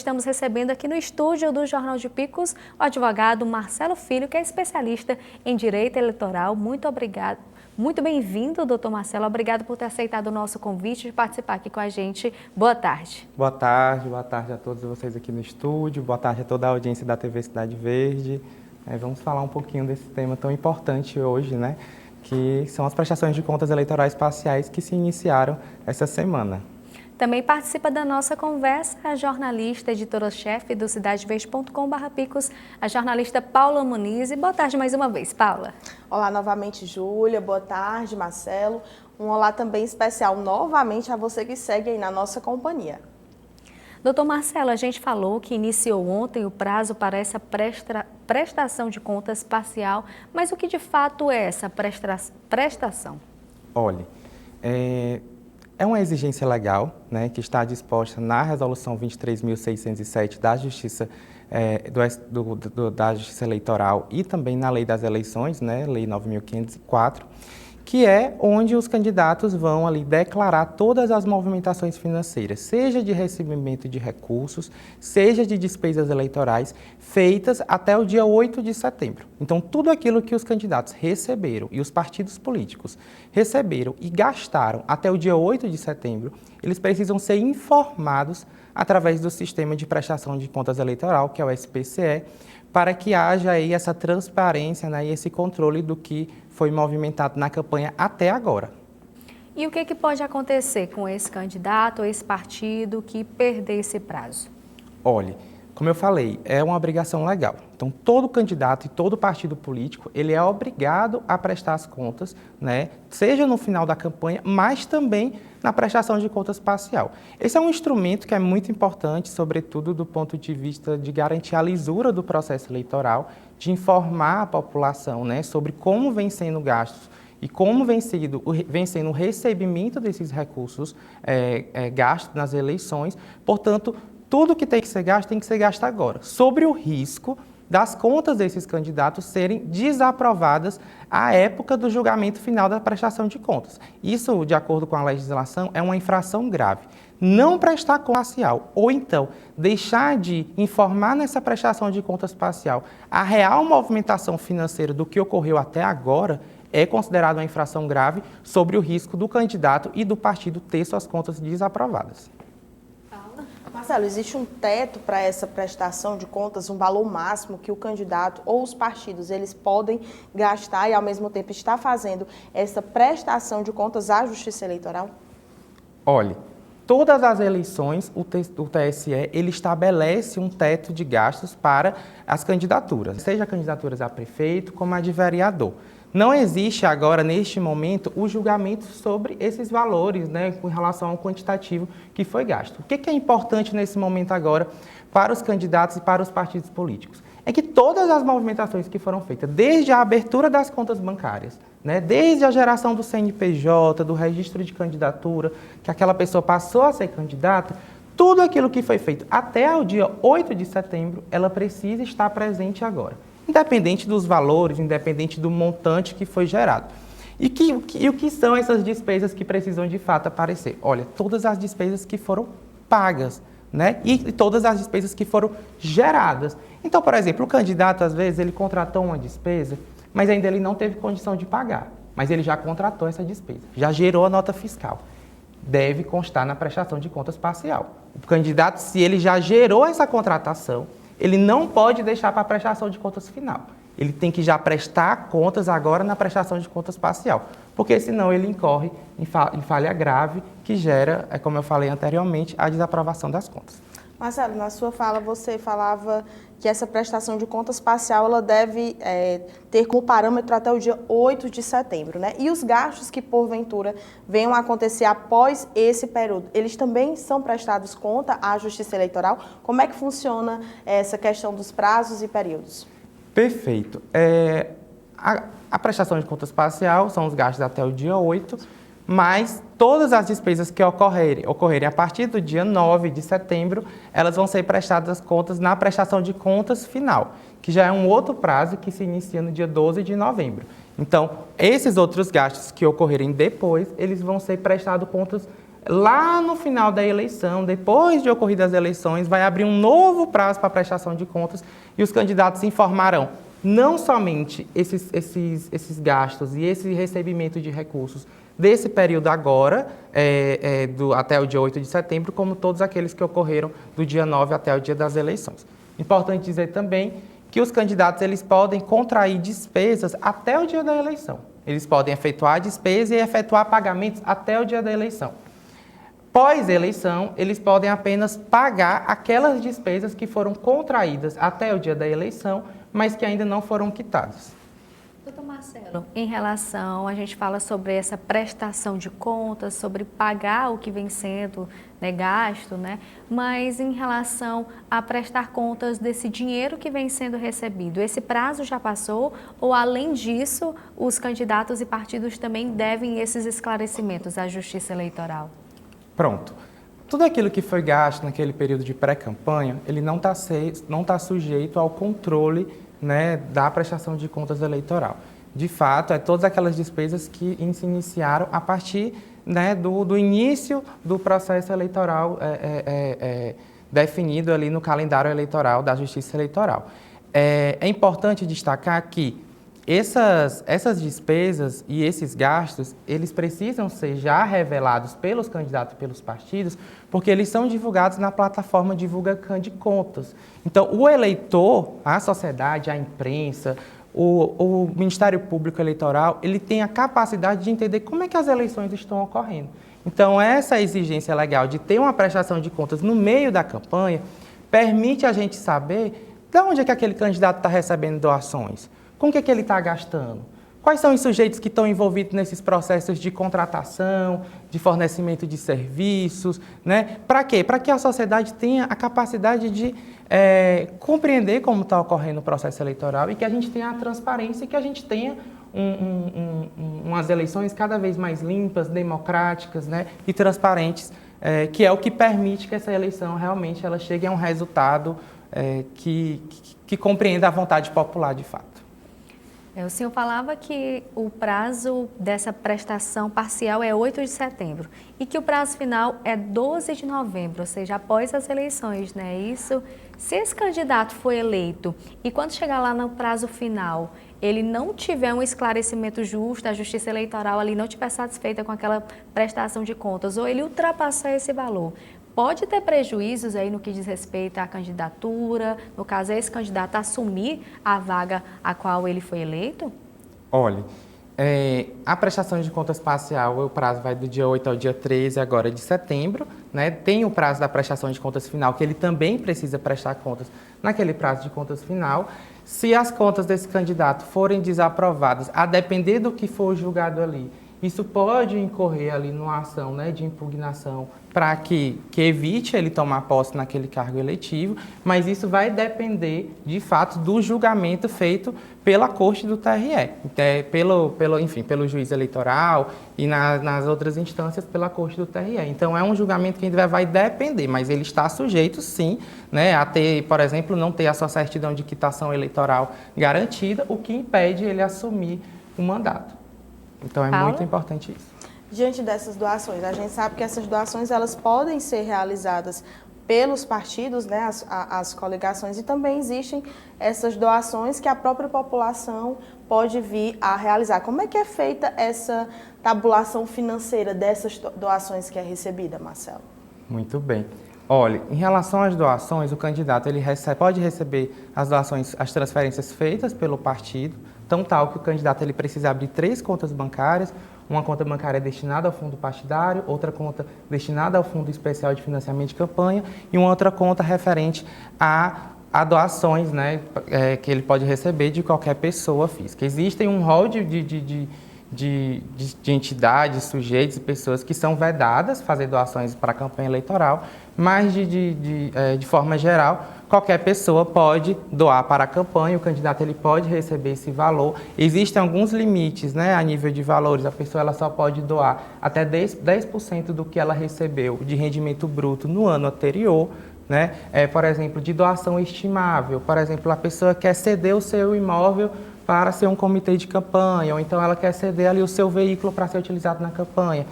Estamos recebendo aqui no estúdio do Jornal de Picos o advogado Marcelo Filho, que é especialista em direito eleitoral. Muito obrigado. Muito bem-vindo, doutor Marcelo. Obrigado por ter aceitado o nosso convite de participar aqui com a gente. Boa tarde. Boa tarde a todos vocês aqui no estúdio, boa tarde a toda a audiência da TV Cidade Verde. Vamos falar um pouquinho desse tema tão importante hoje, né? Que são as prestações de contas eleitorais parciais que se iniciaram essa semana. Também participa da nossa conversa a jornalista, editora-chefe do cidadeverde.com.br/picos, a jornalista Paula Muniz. Boa tarde mais uma vez, Paula. Olá novamente, Júlia. Boa tarde, Marcelo. Um olá também especial novamente a você que segue aí na nossa companhia. Doutor Marcelo, a gente falou que iniciou ontem o prazo para essa prestação de contas parcial, mas o que de fato é essa prestação? Olha, é uma exigência legal, né, que está disposta na Resolução 23.607 da Justiça, da Justiça Eleitoral e também na Lei das Eleições, né, Lei 9.504, que é onde os candidatos vão ali declarar todas as movimentações financeiras, seja de recebimento de recursos, seja de despesas eleitorais, feitas até o dia 8 de setembro. Então, tudo aquilo que os candidatos receberam e os partidos políticos receberam e gastaram até o dia 8 de setembro, eles precisam ser informados através do Sistema de Prestação de Contas Eleitoral, que é o SPCE, para que haja aí essa transparência, né, e esse controle do que foi movimentado na campanha até agora. E o que pode acontecer com esse candidato ou esse partido que perder esse prazo? Olha, como eu falei, é uma obrigação legal. Então, todo candidato e todo partido político, ele é obrigado a prestar as contas, né, seja no final da campanha, mas também na prestação de contas parcial. Esse é um instrumento que é muito importante, sobretudo do ponto de vista de garantir a lisura do processo eleitoral, de informar a população, né, sobre como vem sendo gastos e como vem sendo o recebimento desses recursos gastos nas eleições. Portanto, tudo que tem que ser gasto agora, sobre o risco das contas desses candidatos serem desaprovadas à época do julgamento final da prestação de contas. Isso, de acordo com a legislação, é uma infração grave. Não prestar conta parcial, ou então deixar de informar nessa prestação de contas parcial a real movimentação financeira do que ocorreu até agora, é considerado uma infração grave sobre o risco do candidato e do partido ter suas contas desaprovadas. Marcelo, existe um teto para essa prestação de contas, um valor máximo que o candidato ou os partidos eles podem gastar e, ao mesmo tempo, estar fazendo essa prestação de contas à Justiça Eleitoral? Olha, todas as eleições, o TSE ele estabelece um teto de gastos para as candidaturas, seja candidaturas a prefeito como a de vereador. Não existe agora, neste momento, o julgamento sobre esses valores, né, com relação ao quantitativo que foi gasto. O que é importante nesse momento agora para os candidatos e para os partidos políticos? É que todas as movimentações que foram feitas, desde a abertura das contas bancárias, né, desde a geração do CNPJ, do registro de candidatura, que aquela pessoa passou a ser candidata, tudo aquilo que foi feito até o dia 8 de setembro, ela precisa estar presente agora. Independente dos valores, independente do montante que foi gerado. E o que são essas despesas que precisam de fato aparecer? Olha, todas as despesas que foram pagas, né? E todas as despesas que foram geradas. Então, por exemplo, o candidato, às vezes, ele contratou uma despesa, mas ainda ele não teve condição de pagar. Mas ele já contratou essa despesa, já gerou a nota fiscal. Deve constar na prestação de contas parcial. O candidato, se ele já gerou essa contratação, ele não pode deixar para a prestação de contas final. Ele tem que já prestar contas agora na prestação de contas parcial, porque senão ele incorre em falha grave que gera, como eu falei anteriormente, a desaprovação das contas. Marcelo, na sua fala você falava que essa prestação de contas parcial ela deve ter como parâmetro até o dia 8 de setembro, né? E os gastos que porventura venham a acontecer após esse período, eles também são prestados conta à Justiça Eleitoral? Como é que funciona essa questão dos prazos e períodos? Perfeito. A prestação de contas parcial são os gastos até o dia 8, mas todas as despesas que ocorrerem a partir do dia 9 de setembro, elas vão ser prestadas contas na prestação de contas final, que já é um outro prazo que se inicia no dia 12 de novembro. Então, esses outros gastos que ocorrerem depois, eles vão ser prestados contas lá no final da eleição, depois de ocorridas as eleições, vai abrir um novo prazo para prestação de contas e os candidatos informarão não somente esses gastos e esse recebimento de recursos desse período agora, até o dia 8 de setembro, como todos aqueles que ocorreram do dia 9 até o dia das eleições. Importante dizer também que os candidatos eles podem contrair despesas até o dia da eleição. Eles podem efetuar a despesa e efetuar pagamentos até o dia da eleição. Pós-eleição, eles podem apenas pagar aquelas despesas que foram contraídas até o dia da eleição, mas que ainda não foram quitadas. Doutor Marcelo, em relação, a gente fala sobre essa prestação de contas, sobre pagar o que vem sendo gasto, mas em relação a prestar contas desse dinheiro que vem sendo recebido, esse prazo já passou ou, além disso, os candidatos e partidos também devem esses esclarecimentos à Justiça Eleitoral? Pronto. Tudo aquilo que foi gasto naquele período de pré-campanha, ele não tá sujeito ao controle da prestação de contas eleitoral. De fato, todas aquelas despesas que se iniciaram a partir do início do processo eleitoral definido ali no calendário eleitoral da Justiça Eleitoral. É importante destacar que essas despesas e esses gastos, eles precisam ser já revelados pelos candidatos e pelos partidos, porque eles são divulgados na plataforma Divulga-Can de Contas. Então, o eleitor, a sociedade, a imprensa, o Ministério Público Eleitoral, ele tem a capacidade de entender como é que as eleições estão ocorrendo. Então, essa exigência legal de ter uma prestação de contas no meio da campanha permite a gente saber de onde é que aquele candidato está recebendo doações. Com o que ele está gastando? Quais são os sujeitos que estão envolvidos nesses processos de contratação, de fornecimento de serviços, Para quê? Para que a sociedade tenha a capacidade de compreender como está ocorrendo o processo eleitoral e que a gente tenha a transparência e que a gente tenha umas eleições cada vez mais limpas, democráticas, e transparentes, que é o que permite que essa eleição realmente ela chegue a um resultado que compreenda a vontade popular de fato. O senhor falava que o prazo dessa prestação parcial é 8 de setembro e que o prazo final é 12 de novembro, ou seja, após as eleições, não é isso? Se esse candidato for eleito e quando chegar lá no prazo final, ele não tiver um esclarecimento justo, a Justiça Eleitoral ali não estiver satisfeita com aquela prestação de contas ou ele ultrapassar esse valor, pode ter prejuízos aí no que diz respeito à candidatura, no caso, esse candidato assumir a vaga a qual ele foi eleito? Olha, a prestação de contas parcial, o prazo vai do dia 8 ao dia 13 agora de setembro, Tem o prazo da prestação de contas final, que ele também precisa prestar contas naquele prazo de contas final. Se as contas desse candidato forem desaprovadas, a depender do que for julgado ali, isso pode incorrer ali numa ação de impugnação para que evite ele tomar posse naquele cargo eletivo, mas isso vai depender, de fato, do julgamento feito pela Corte do TRE, pelo juiz eleitoral e nas outras instâncias pela Corte do TRE. Então, é um julgamento que ainda vai depender, mas ele está sujeito, sim, a ter, por exemplo, não ter a sua certidão de quitação eleitoral garantida, o que impede ele assumir o mandato. Então, é muito importante isso. Diante dessas doações, a gente sabe que essas doações elas podem ser realizadas pelos partidos, as coligações, e também existem essas doações que a própria população pode vir a realizar. Como é que é feita essa tabulação financeira dessas doações que é recebida, Marcelo? Muito bem. Olha, em relação às doações, o candidato pode receber as doações, as transferências feitas pelo partido, tão tal que o candidato ele precisa abrir 3 contas bancárias, uma conta bancária destinada ao fundo partidário, outra conta destinada ao Fundo Especial de Financiamento de Campanha e uma outra conta referente a doações que ele pode receber de qualquer pessoa física. Existem um rol de entidades, sujeitos e pessoas que são vedadas fazer doações para a campanha eleitoral, mas de forma geral, qualquer pessoa pode doar para a campanha, o candidato ele pode receber esse valor. Existem alguns limites a nível de valores, a pessoa ela só pode doar até 10% do que ela recebeu de rendimento bruto no ano anterior, por exemplo, de doação estimável. Por exemplo, a pessoa quer ceder o seu imóvel para ser um comitê de campanha, ou então ela quer ceder ali o seu veículo para ser utilizado na campanha.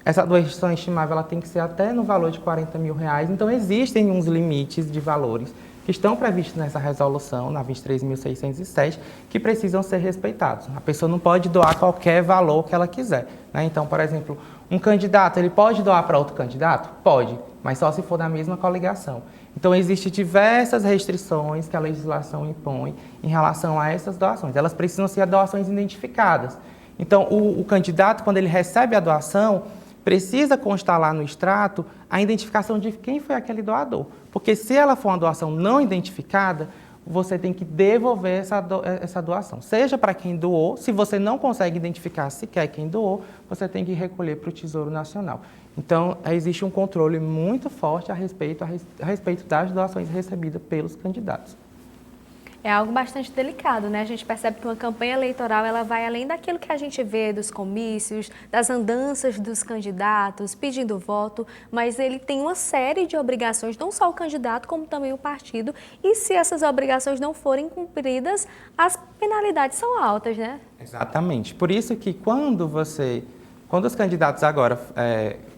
Essa doação estimável ela tem que ser até no valor de R$40 mil. Então, existem uns limites de valores que estão previstos nessa resolução, na 23.607, que precisam ser respeitados. A pessoa não pode doar qualquer valor que ela quiser, né? Então, por exemplo, um candidato, ele pode doar para outro candidato? Pode, mas só se for da mesma coligação. Então, existem diversas restrições que a legislação impõe em relação a essas doações. Elas precisam ser doações identificadas. Então, o candidato, quando ele recebe a doação, precisa constar lá no extrato a identificação de quem foi aquele doador. Porque se ela for uma doação não identificada, você tem que devolver essa doação. Seja para quem doou, se você não consegue identificar sequer quem doou, você tem que recolher para o Tesouro Nacional. Então, existe um controle muito forte a respeito das doações recebidas pelos candidatos. É algo bastante delicado, né? A gente percebe que uma campanha eleitoral ela vai além daquilo que a gente vê dos comícios, das andanças dos candidatos, pedindo voto, mas ele tem uma série de obrigações, não só o candidato, como também o partido. E se essas obrigações não forem cumpridas, as penalidades são altas, né? Exatamente. Por isso que quando os candidatos agora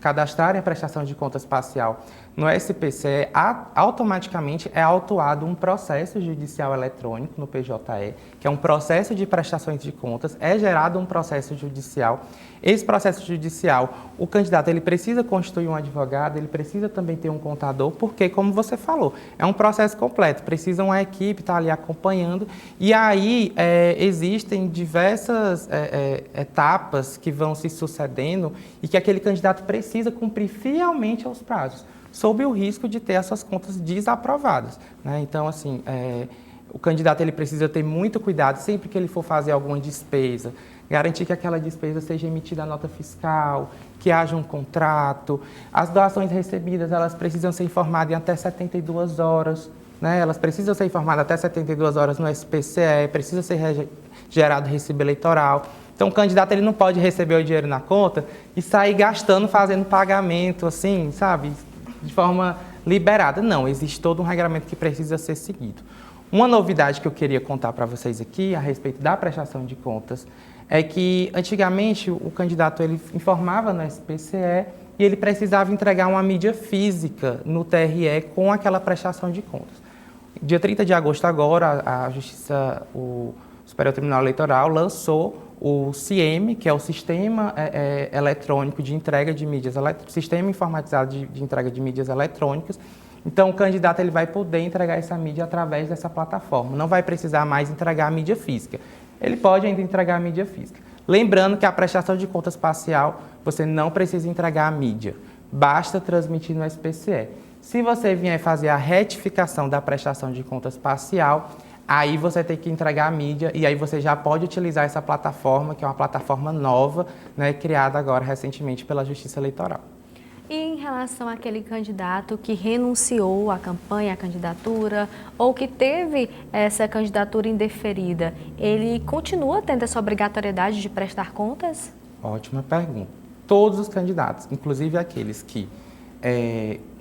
cadastrarem a prestação de contas parcial no SPCE, automaticamente é autuado um processo judicial eletrônico no PJE, que é um processo de prestações de contas, é gerado um processo judicial. Esse processo judicial, o candidato ele precisa constituir um advogado, ele precisa também ter um contador, porque, como você falou, é um processo completo, precisa uma equipe estar ali acompanhando, e aí existem diversas etapas que vão se sucedendo e que aquele candidato precisa cumprir fielmente aos prazos, sob o risco de ter as suas contas desaprovadas, né? Então, assim, o candidato ele precisa ter muito cuidado sempre que ele for fazer alguma despesa, garantir que aquela despesa seja emitida a nota fiscal, que haja um contrato. As doações recebidas, elas precisam ser informadas em até 72 horas, né? Elas precisam ser informadas até 72 horas no SPCE, precisa ser gerado recibo eleitoral. Então, o candidato ele não pode receber o dinheiro na conta e sair gastando, fazendo pagamento, assim, sabe, de forma liberada. Não, existe todo um regramento que precisa ser seguido. Uma novidade que eu queria contar para vocês aqui, a respeito da prestação de contas, é que, antigamente, o candidato ele informava no SPCE e ele precisava entregar uma mídia física no TRE com aquela prestação de contas. Dia 30 de agosto agora, a Justiça, o Superior Tribunal Eleitoral, lançou o SIEM, que é o Sistema Eletrônico de Entrega de Mídias, Sistema Informatizado de Entrega de Mídias Eletrônicas. Então, o candidato ele vai poder entregar essa mídia através dessa plataforma, não vai precisar mais entregar a mídia física. Ele pode ainda entregar a mídia física. Lembrando que a prestação de contas parcial, você não precisa entregar a mídia, basta transmitir no SPCE. Se você vier fazer a retificação da prestação de contas parcial, aí você tem que entregar a mídia e aí você já pode utilizar essa plataforma, que é uma plataforma nova, né, criada agora recentemente pela Justiça Eleitoral. E em relação àquele candidato que renunciou à campanha, à candidatura, ou que teve essa candidatura indeferida, ele continua tendo essa obrigatoriedade de prestar contas? Ótima pergunta. Todos os candidatos, inclusive aqueles que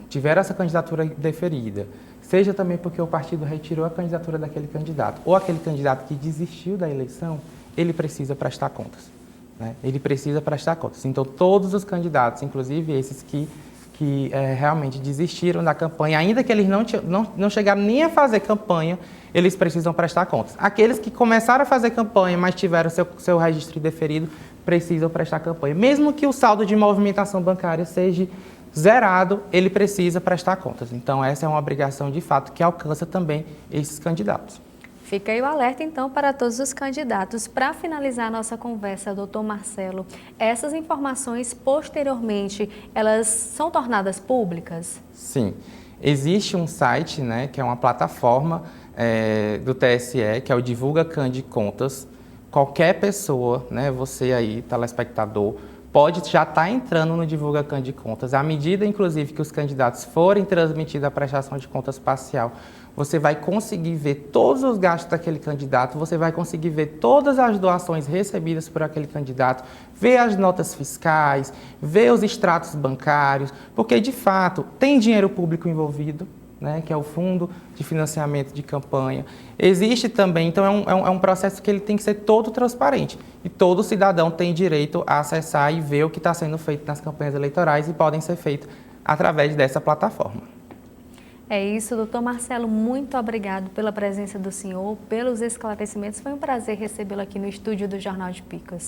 tiveram essa candidatura indeferida, seja também porque o partido retirou a candidatura daquele candidato, ou aquele candidato que desistiu da eleição, ele precisa prestar contas, né? Ele precisa prestar contas. Então, todos os candidatos, inclusive esses que realmente desistiram da campanha, ainda que eles não chegaram nem a fazer campanha, eles precisam prestar contas. Aqueles que começaram a fazer campanha, mas tiveram seu registro indeferido, precisam prestar campanha. Mesmo que o saldo de movimentação bancária seja zerado, ele precisa prestar contas. Então, essa é uma obrigação de fato que alcança também esses candidatos. Fica aí o alerta, então, para todos os candidatos. Para finalizar a nossa conversa, doutor Marcelo, essas informações, posteriormente, elas são tornadas públicas? Sim. Existe um site, né, que é uma plataforma do TSE, que é o Divulga Cand Contas. Qualquer pessoa, né, você aí, telespectador, pode já estar entrando no Divulga Cand Contas. À medida, inclusive, que os candidatos forem transmitidos a prestação de contas parcial, você vai conseguir ver todos os gastos daquele candidato, você vai conseguir ver todas as doações recebidas por aquele candidato, ver as notas fiscais, ver os extratos bancários, porque, de fato, tem dinheiro público envolvido, né, que é o Fundo de Financiamento de Campanha. Existe também, então é um processo que ele tem que ser todo transparente e todo cidadão tem direito a acessar e ver o que está sendo feito nas campanhas eleitorais e podem ser feitos através dessa plataforma. É isso, doutor Marcelo, muito obrigado pela presença do senhor, pelos esclarecimentos. Foi um prazer recebê-lo aqui no estúdio do Jornal de Picos.